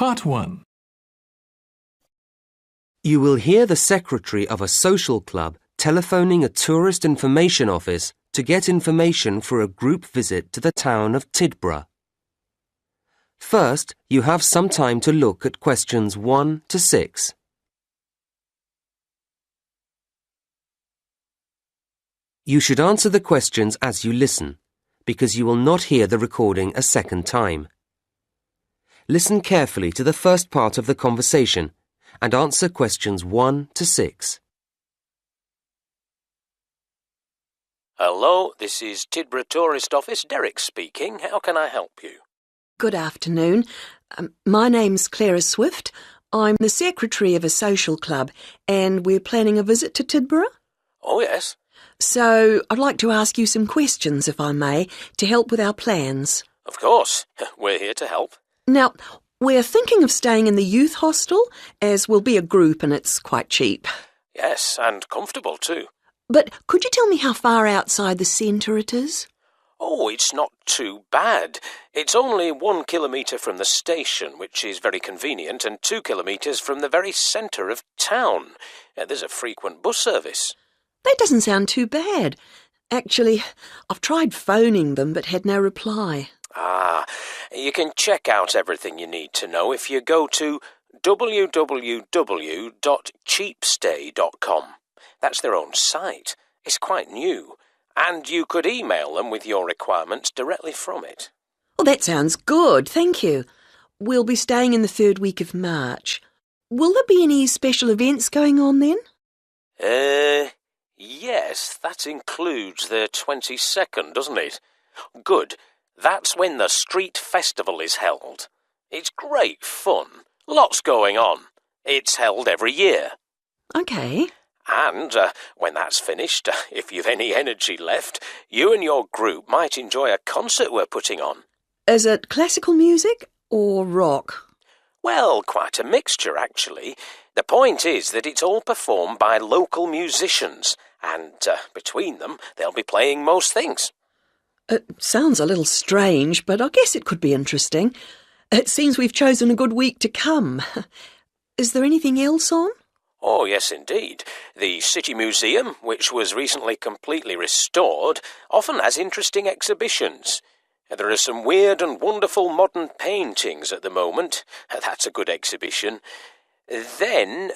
Part 1. You will hear the secretary of a social club telephoning a tourist information office to get information for a group visit to the town of Tidborough. First, you have some time to look at questions 1 to 6. You should answer the questions as you listen, because you will not hear the recording a second time. Listen carefully to the first part of the conversation and answer questions 1 to 6. Hello, this is Tidborough Tourist Office. Derek speaking. How can I help you? Good afternoon. My name's Clara Swift. I'm the secretary of a social club and we're planning a visit to Tidborough. Oh, yes. So I'd like to ask you some questions, if I may, to help with our plans. Of course. We're here to help. Now, we're thinking of staying in the youth hostel, as we'll be a group and it's quite cheap. Yes, and comfortable too. But could you tell me how far outside the centre it is? Oh, it's not too bad. It's only 1 kilometre from the station, which is very convenient, and 2 kilometres from the very centre of town. There's a frequent bus service. That doesn't sound too bad. Actually, I've tried phoning them but had no reply. You can check out everything you need to know if you go to www.cheapstay.com. That's their own site. It's quite new. And you could email them with your requirements directly from it. Oh, that sounds good, thank you. We'll be staying in the 3rd week of March. Will there be any special events going on then? Yes, that includes the 22nd, doesn't it? Good. That's when the street festival is held. It's great fun. Lots going on. It's held every year. OK. And when that's finished, if you've any energy left, you and your group might enjoy a concert we're putting on. Is it classical music or rock? Well, quite a mixture, actually. The point is that it's all performed by local musicians, and between them, they'll be playing most things. It sounds a little strange, but I guess it could be interesting. It seems we've chosen a good week to come. Is there anything else on? Oh, yes, indeed. The City Museum, which was recently completely restored, often has interesting exhibitions. There are some weird and wonderful modern paintings at the moment. That's a good exhibition. Then,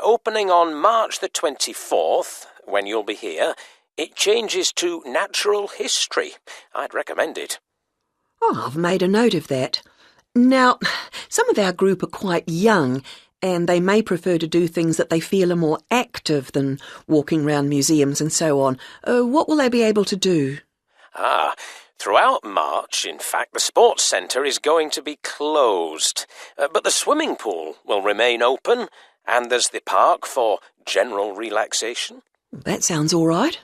opening on March the 24th, when you'll be here, it changes to natural history. I'd recommend it. Oh, I've made a note of that. Now, some of our group are quite young, and they may prefer to do things that they feel are more active than walking round museums and so on. What will they be able to do? Throughout March, in fact, the sports centre is going to be closed. But the swimming pool will remain open, and there's the park for general relaxation. That sounds all right.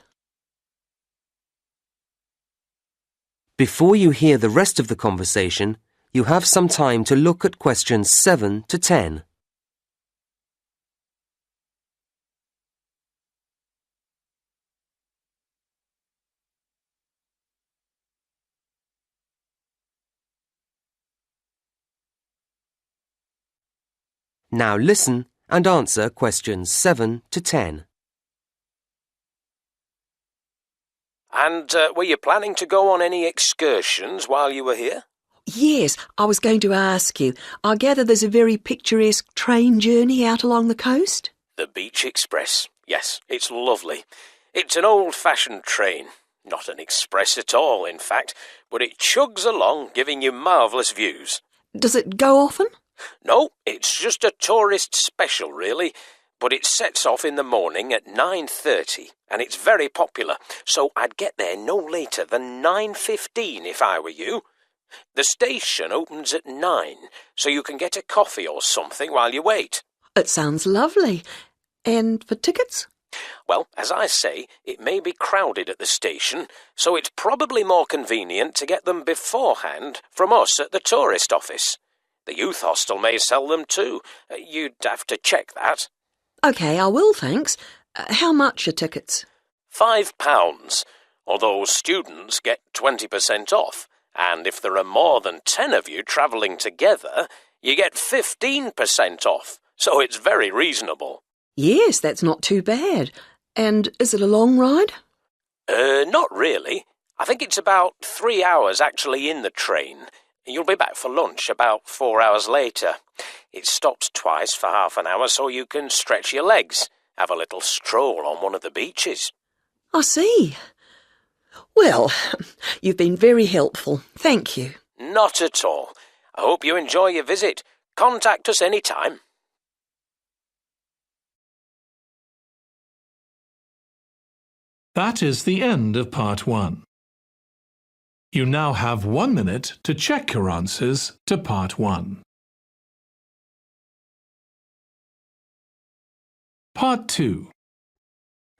Before you hear the rest of the conversation, you have some time to look at questions 7 to 10. Now listen and answer questions 7 to 10. And were you planning to go on any excursions while you were here? Yes, I was going to ask you. I gather there's a very picturesque train journey out along the coast? The Beach Express. Yes, it's lovely. It's an old-fashioned train. Not an express at all, in fact, but it chugs along, giving you marvellous views. Does it go often? No, it's just a tourist special, really. But it sets off in the morning at 9:30, and it's very popular, so I'd get there no later than 9:15 if I were you. The station opens at 9, so you can get a coffee or something while you wait. It sounds lovely. And for tickets? Well, as I say, it may be crowded at the station, so it's probably more convenient to get them beforehand from us at the tourist office. The youth hostel may sell them too. You'd have to check that. OK, I will, thanks. How much are tickets? £5, although students get 20% off. And if there are more than 10 of you travelling together, You get 15% off, so it's very reasonable. Yes, that's not too bad. And is it a long ride? Not really. I think it's about 3 hours actually in the train. You'll be back for lunch about 4 hours later. It stops twice for half an hour so you can stretch your legs, have a little stroll on one of the beaches. I see. Well, you've been very helpful. Thank you. Not at all. I hope you enjoy your visit. Contact us any time. That is the end of part 1. You now have 1 minute to check your answers to part 1. Part 2.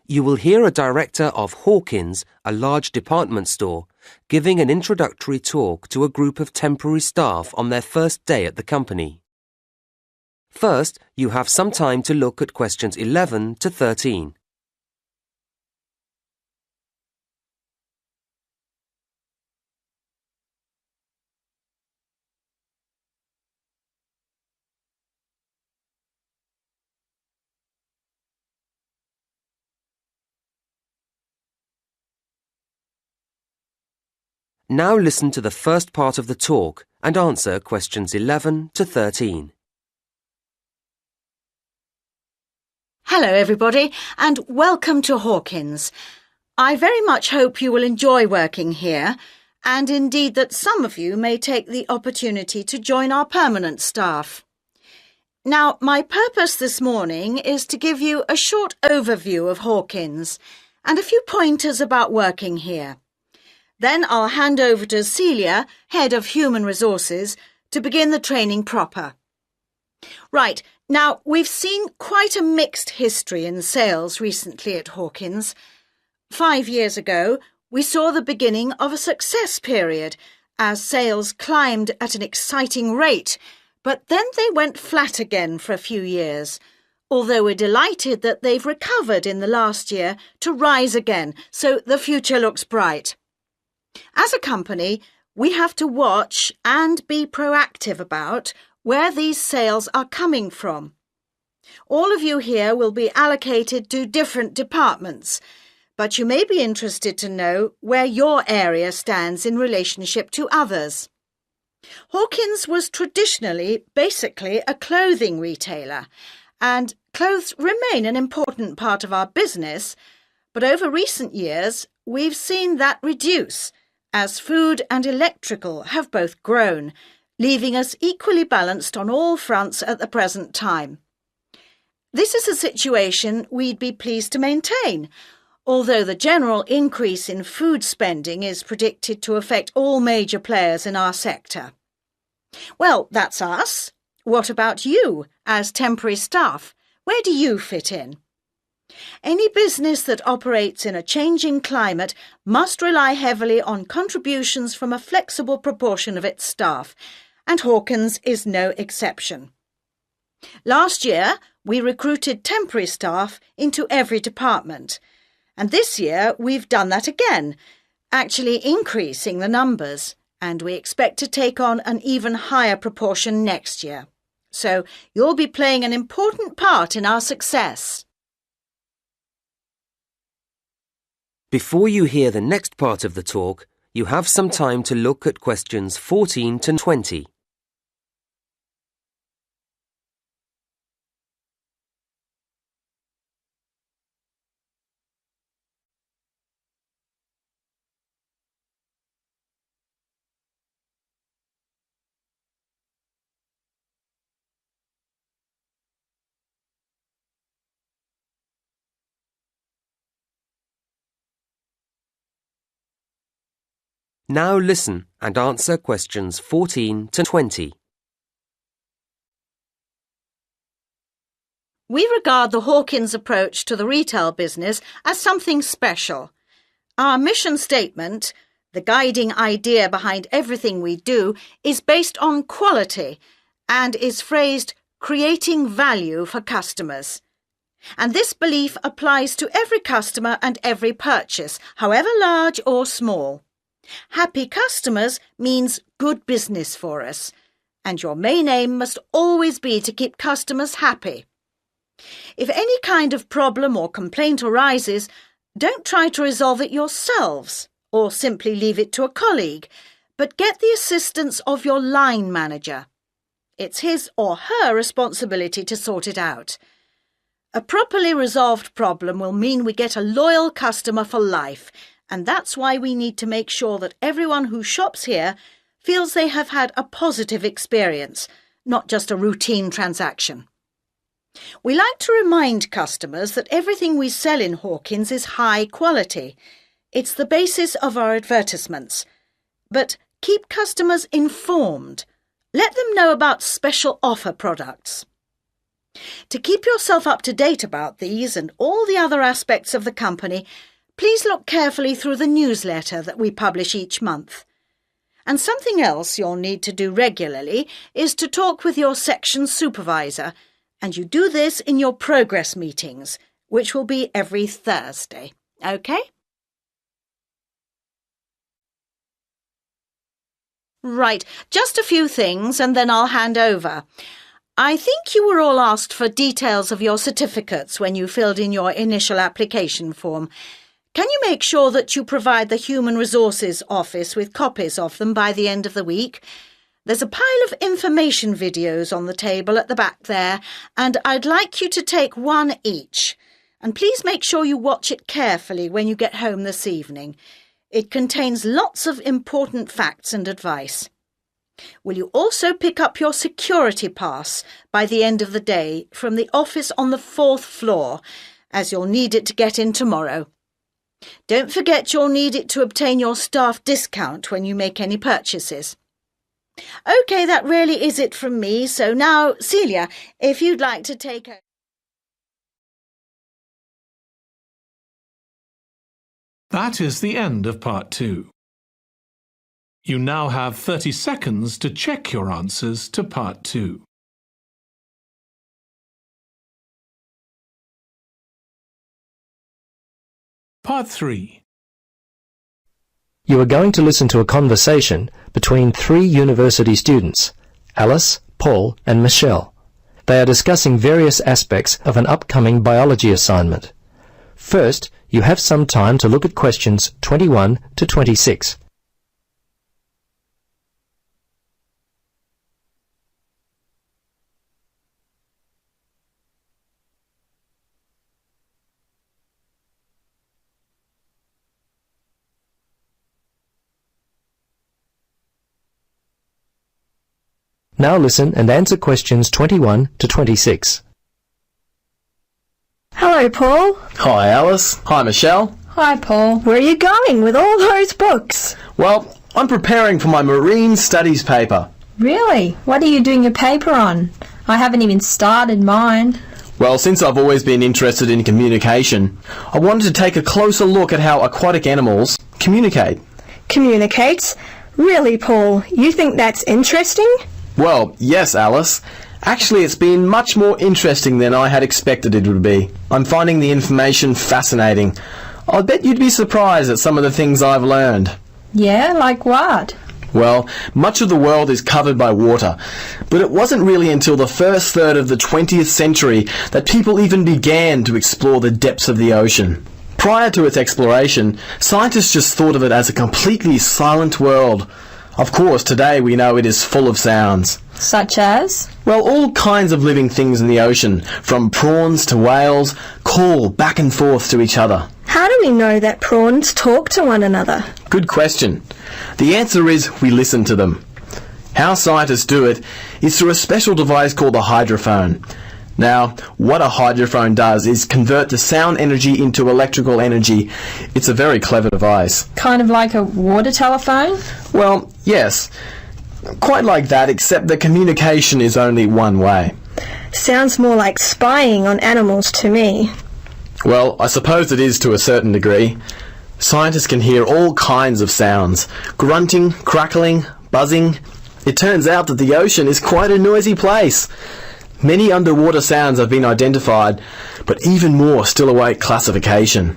You will hear a director of Hawkins, a large department store, giving an introductory talk to a group of temporary staff on their first day at the company. First, you have some time to look at questions 11 to 13. Now listen to the first part of the talk and answer questions 11 to 13. Hello everybody and welcome to Hawkins. I very much hope you will enjoy working here and indeed that some of you may take the opportunity to join our permanent staff. Now, my purpose this morning is to give you a short overview of Hawkins and a few pointers about working here. Then I'll hand over to Celia, Head of Human Resources, to begin the training proper. Right, now we've seen quite a mixed history in sales recently at Hawkins. 5 years ago, we saw the beginning of a success period as sales climbed at an exciting rate, but then they went flat again for a few years, although we're delighted that they've recovered in the last year to rise again, so the future looks bright. As a company, we have to watch and be proactive about where these sales are coming from. All of you here will be allocated to different departments, but you may be interested to know where your area stands in relationship to others. Hawkins was traditionally basically a clothing retailer, and clothes remain an important part of our business, but over recent years we've seen that reduce as food and electrical have both grown, leaving us equally balanced on all fronts at the present time. This is a situation we'd be pleased to maintain, although the general increase in food spending is predicted to affect all major players in our sector. Well, that's us. What about you, as temporary staff? Where do you fit in? Any business that operates in a changing climate must rely heavily on contributions from a flexible proportion of its staff, and Hawkins is no exception. Last year, we recruited temporary staff into every department, and this year we've done that again, actually increasing the numbers, and we expect to take on an even higher proportion next year. So you'll be playing an important part in our success. Before you hear the next part of the talk, you have some time to look at questions 14 to 20. Now listen and answer questions 14 to 20. We regard the Hawkins approach to the retail business as something special. Our mission statement, the guiding idea behind everything we do, is based on quality and is phrased creating value for customers. And this belief applies to every customer and every purchase, however large or small. Happy customers means good business for us, and your main aim must always be to keep customers happy. If any kind of problem or complaint arises, don't try to resolve it yourselves or simply leave it to a colleague, but get the assistance of your line manager. It's his or her responsibility to sort it out. A properly resolved problem will mean we get a loyal customer for life, and that's why we need to make sure that everyone who shops here feels they have had a positive experience, not just a routine transaction. We like to remind customers that everything we sell in Hawkins is high quality. It's the basis of our advertisements. But keep customers informed. Let them know about special offer products. To keep yourself up to date about these and all the other aspects of the company, please look carefully through the newsletter that we publish each month. And something else you'll need to do regularly is to talk with your section supervisor, and you do this in your progress meetings, which will be every Thursday. OK? Right, just a few things and then I'll hand over. I think you were all asked for details of your certificates when you filled in your initial application form. Can you make sure that you provide the Human Resources Office with copies of them by the end of the week? There's a pile of information videos on the table at the back there, and I'd like you to take one each. And please make sure you watch it carefully when you get home this evening. It contains lots of important facts and advice. Will you also pick up your security pass by the end of the day from the office on the 4th floor, as you'll need it to get in tomorrow. Don't forget you'll need it to obtain your staff discount when you make any purchases. OK, that really is it from me, so now, Celia, if you'd like to take over. That is the end of part 2. You now have 30 seconds to check your answers to part 2. Part 3. You are going to listen to a conversation between 3 university students, Alice, Paul and Michelle. They are discussing various aspects of an upcoming biology assignment. First, you have some time to look at questions 21 to 26. Now listen and answer questions 21 to 26. Hello, Paul. Hi, Alice. Hi, Michelle. Hi, Paul. Where are you going with all those books? Well, I'm preparing for my marine studies paper. Really? What are you doing your paper on? I haven't even started mine. Well, since I've always been interested in communication, I wanted to take a closer look at how aquatic animals communicate. Communicates? Really, Paul? You think that's interesting? Well, yes, Alice. Actually, it's been much more interesting than I had expected it would be. I'm finding the information fascinating. I bet you'd be surprised at some of the things I've learned. Yeah, like what? Well, much of the world is covered by water, but it wasn't really until the first third of the 20th century that people even began to explore the depths of the ocean. Prior to its exploration, scientists just thought of it as a completely silent world. Of course, today we know it is full of sounds. Such as? Well, all kinds of living things in the ocean, from prawns to whales, call back and forth to each other. How do we know that prawns talk to one another? Good question. The answer is we listen to them. How scientists do it is through a special device called the hydrophone. Now, what a hydrophone does is convert the sound energy into electrical energy. It's a very clever device. Kind of like a water telephone? Well, yes. Quite like that, except the communication is only one way. Sounds more like spying on animals to me. Well, I suppose it is to a certain degree. Scientists can hear all kinds of sounds. Grunting, crackling, buzzing. It turns out that the ocean is quite a noisy place. Many underwater sounds have been identified, but even more still await classification.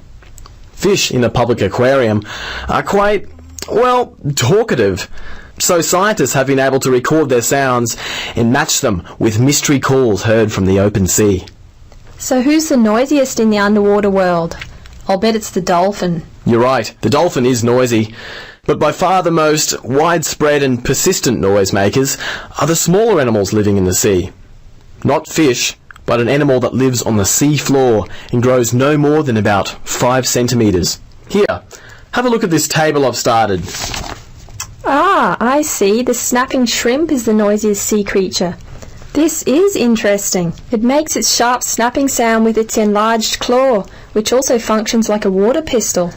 Fish in a public aquarium are quite, well, talkative. So scientists have been able to record their sounds and match them with mystery calls heard from the open sea. So who's the noisiest in the underwater world? I'll bet it's the dolphin. You're right, the dolphin is noisy, but by far the most widespread and persistent noisemakers are the smaller animals living in the sea. Not fish, but an animal that lives on the sea floor and grows no more than about 5 centimetres. Here, have a look at this table I've started. Ah, I see. The snapping shrimp is the noisiest sea creature. This is interesting. It makes its sharp snapping sound with its enlarged claw, which also functions like a water pistol.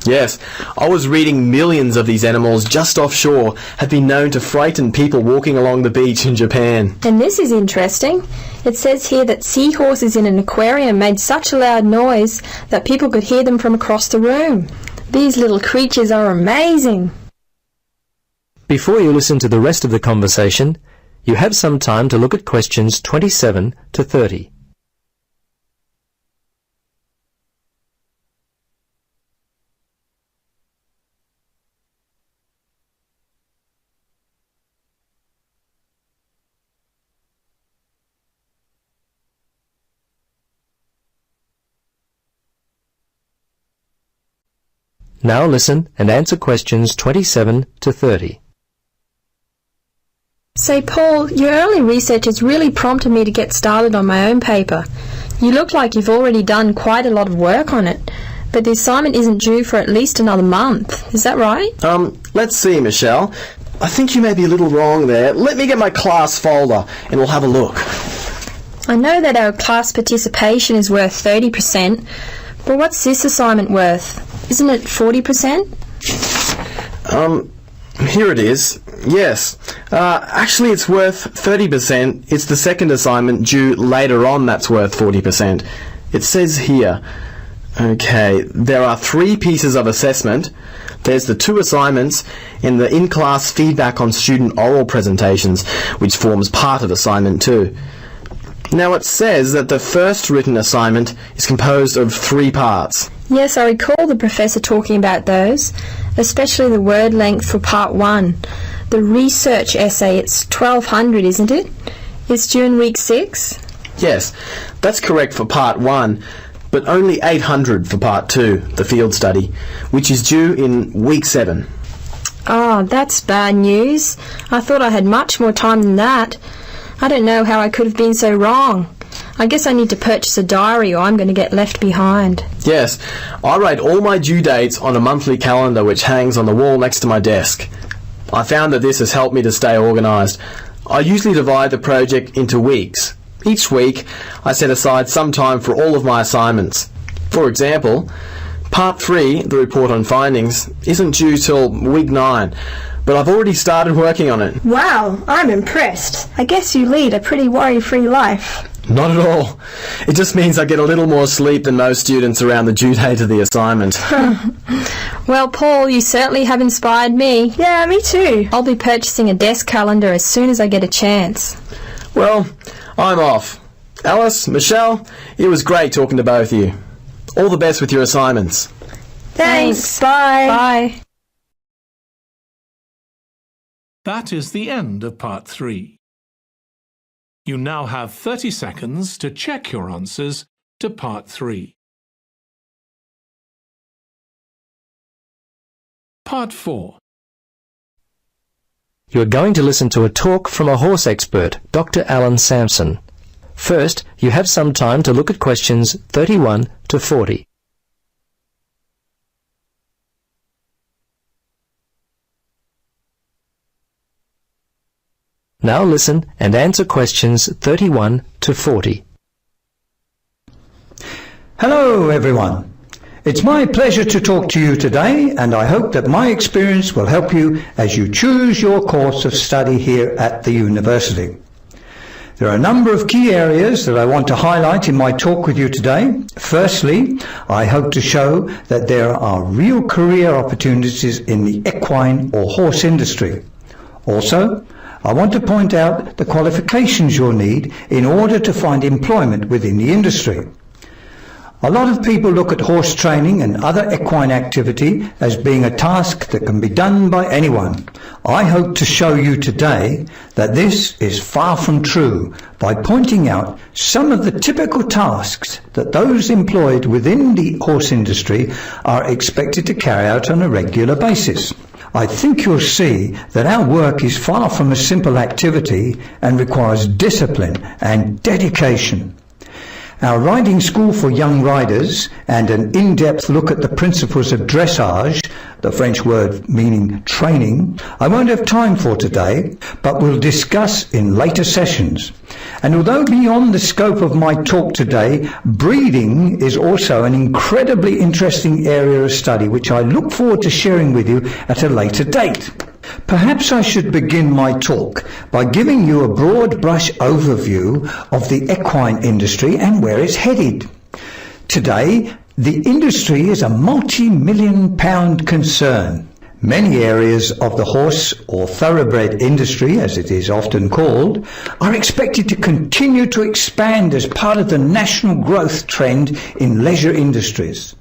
Yes, I was reading millions of these animals just offshore have been known to frighten people walking along the beach in Japan. And this is interesting. It says here that seahorses in an aquarium made such a loud noise that people could hear them from across the room. These little creatures are amazing. Before you listen to the rest of the conversation, you have some time to look at questions 27 to 30. Now listen and answer questions 27 to 30. Say, Paul, your early research has really prompted me to get started on my own paper. You look like you've already done quite a lot of work on it, but the assignment isn't due for at least another month. Is that right? Let's see, Michelle. I think you may be a little wrong there. Let me get my class folder and we'll have a look. I know that our class participation is worth 30%, but what's this assignment worth? Isn't it 40%? Here it is. Yes. Actually, it's worth 30%. It's the second assignment due later on that's worth 40%. It says here, okay, there are 3 pieces of assessment. There's the 2 assignments and the in-class feedback on student oral presentations, which forms part of assignment 2. Now it says that the first written assignment is composed of 3 parts. Yes, I recall the professor talking about those, especially the word length for part 1. The research essay, it's 1200, isn't it? It's due in week 6? Yes, that's correct for part 1, but only 800 for part 2, the field study, which is due in week 7. Oh, that's bad news. I thought I had much more time than that. I don't know how I could have been so wrong. I guess I need to purchase a diary or I'm going to get left behind. Yes, I write all my due dates on a monthly calendar which hangs on the wall next to my desk. I found that this has helped me to stay organised. I usually divide the project into weeks. Each week, I set aside some time for all of my assignments. For example, Part 3, the report on findings, isn't due till week 9, but I've already started working on it. Wow, I'm impressed. I guess you lead a pretty worry-free life. Not at all. It just means I get a little more sleep than most students around the due date of the assignment. Well, Paul, you certainly have inspired me. Yeah, me too. I'll be purchasing a desk calendar as soon as I get a chance. Well, I'm off. Alice, Michelle, it was great talking to both of you. All the best with your assignments. Thanks. Bye. Bye. That is the end of part 3. You now have 30 seconds to check your answers to part 3. Part 4. You are going to listen to a talk from a horse expert, Dr. Alan Sampson. First, you have some time to look at questions 31 to 40. Now listen and answer questions 31 to 40. Hello everyone. It's my pleasure to talk to you today, and I hope that my experience will help you as you choose your course of study here at the university. There are a number of key areas that I want to highlight in my talk with you today. Firstly, I hope to show that there are real career opportunities in the equine or horse industry. Also, I want to point out the qualifications you'll need in order to find employment within the industry. A lot of people look at horse training and other equine activity as being a task that can be done by anyone. I hope to show you today that this is far from true by pointing out some of the typical tasks that those employed within the horse industry are expected to carry out on a regular basis. I think you'll see that our work is far from a simple activity and requires discipline and dedication. Our riding school for young riders and an in-depth look at the principles of dressage, the French word meaning training, I won't have time for today, but we'll discuss in later sessions. And although beyond the scope of my talk today, breeding is also an incredibly interesting area of study which I look forward to sharing with you at a later date. Perhaps I should begin my talk by giving you a broad brush overview of the equine industry and where it's headed. Today, the industry is a multi-million-pound concern. Many areas of the horse or thoroughbred industry, as it is often called, are expected to continue to expand as part of the national growth trend in leisure industries.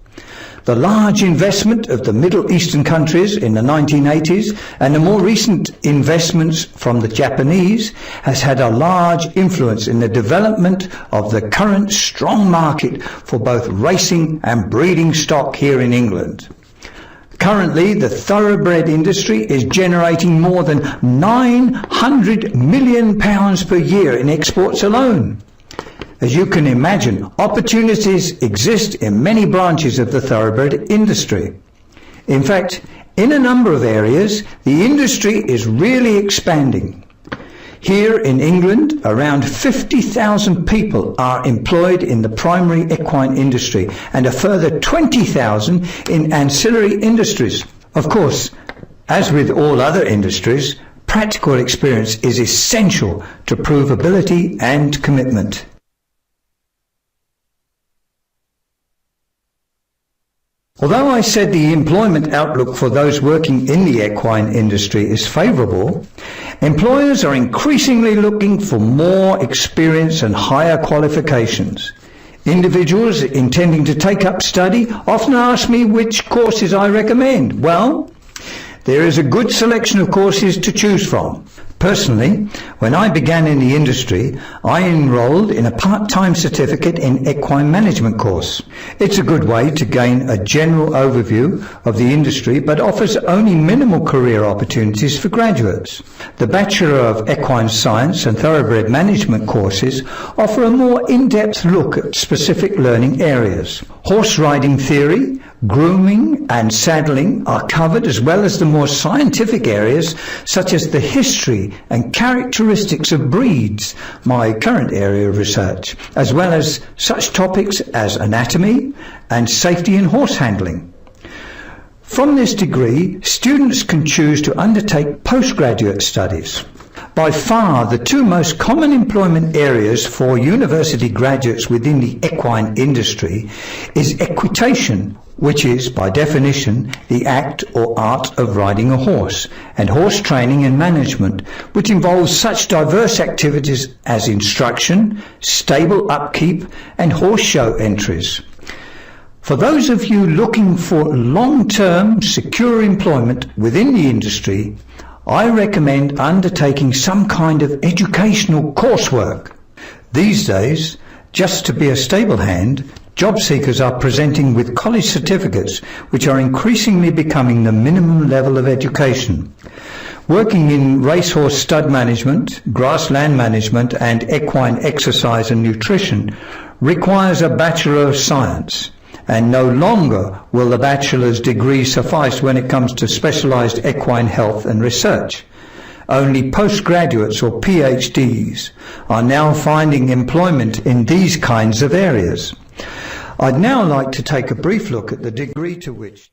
The large investment of the Middle Eastern countries in the 1980s and the more recent investments from the Japanese has had a large influence in the development of the current strong market for both racing and breeding stock here in England. Currently, the thoroughbred industry is generating more than £900 million per year in exports alone. As you can imagine, opportunities exist in many branches of the thoroughbred industry. In fact, in a number of areas, the industry is really expanding. Here in England, around 50,000 people are employed in the primary equine industry and a further 20,000 in ancillary industries. Of course, as with all other industries, practical experience is essential to prove ability and commitment. Although I said the employment outlook for those working in the equine industry is favourable, employers are increasingly looking for more experience and higher qualifications. Individuals intending to take up study often ask me which courses I recommend. Well, there is a good selection of courses to choose from. Personally, when I began in the industry, I enrolled in a part-time certificate in equine management course. It's a good way to gain a general overview of the industry, but offers only minimal career opportunities for graduates. The Bachelor of Equine Science and Thoroughbred Management courses offer a more in-depth look at specific learning areas. Horse riding theory, grooming and saddling are covered, as well as the more scientific areas such as the history and characteristics of breeds, my current area of research, as well as such topics as anatomy and safety in horse handling. From this degree, students can choose to undertake postgraduate studies. By far, the two most common employment areas for university graduates within the equine industry is equitation, which is, by definition, the act or art of riding a horse, and horse training and management, which involves such diverse activities as instruction, stable upkeep, and horse show entries. For those of you looking for long-term, secure employment within the industry, I recommend undertaking some kind of educational coursework. These days, just to be a stable hand, job seekers are presenting with college certificates which are increasingly becoming the minimum level of education. Working in racehorse stud management, grassland management and equine exercise and nutrition requires a Bachelor of Science, and no longer will the bachelor's degree suffice when it comes to specialised equine health and research. Only postgraduates or PhDs are now finding employment in these kinds of areas. I'd now like to take a brief look at the degree to which...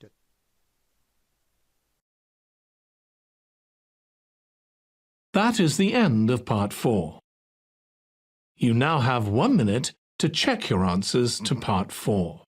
That is the end of part 4. You now have 1 minute to check your answers to part 4.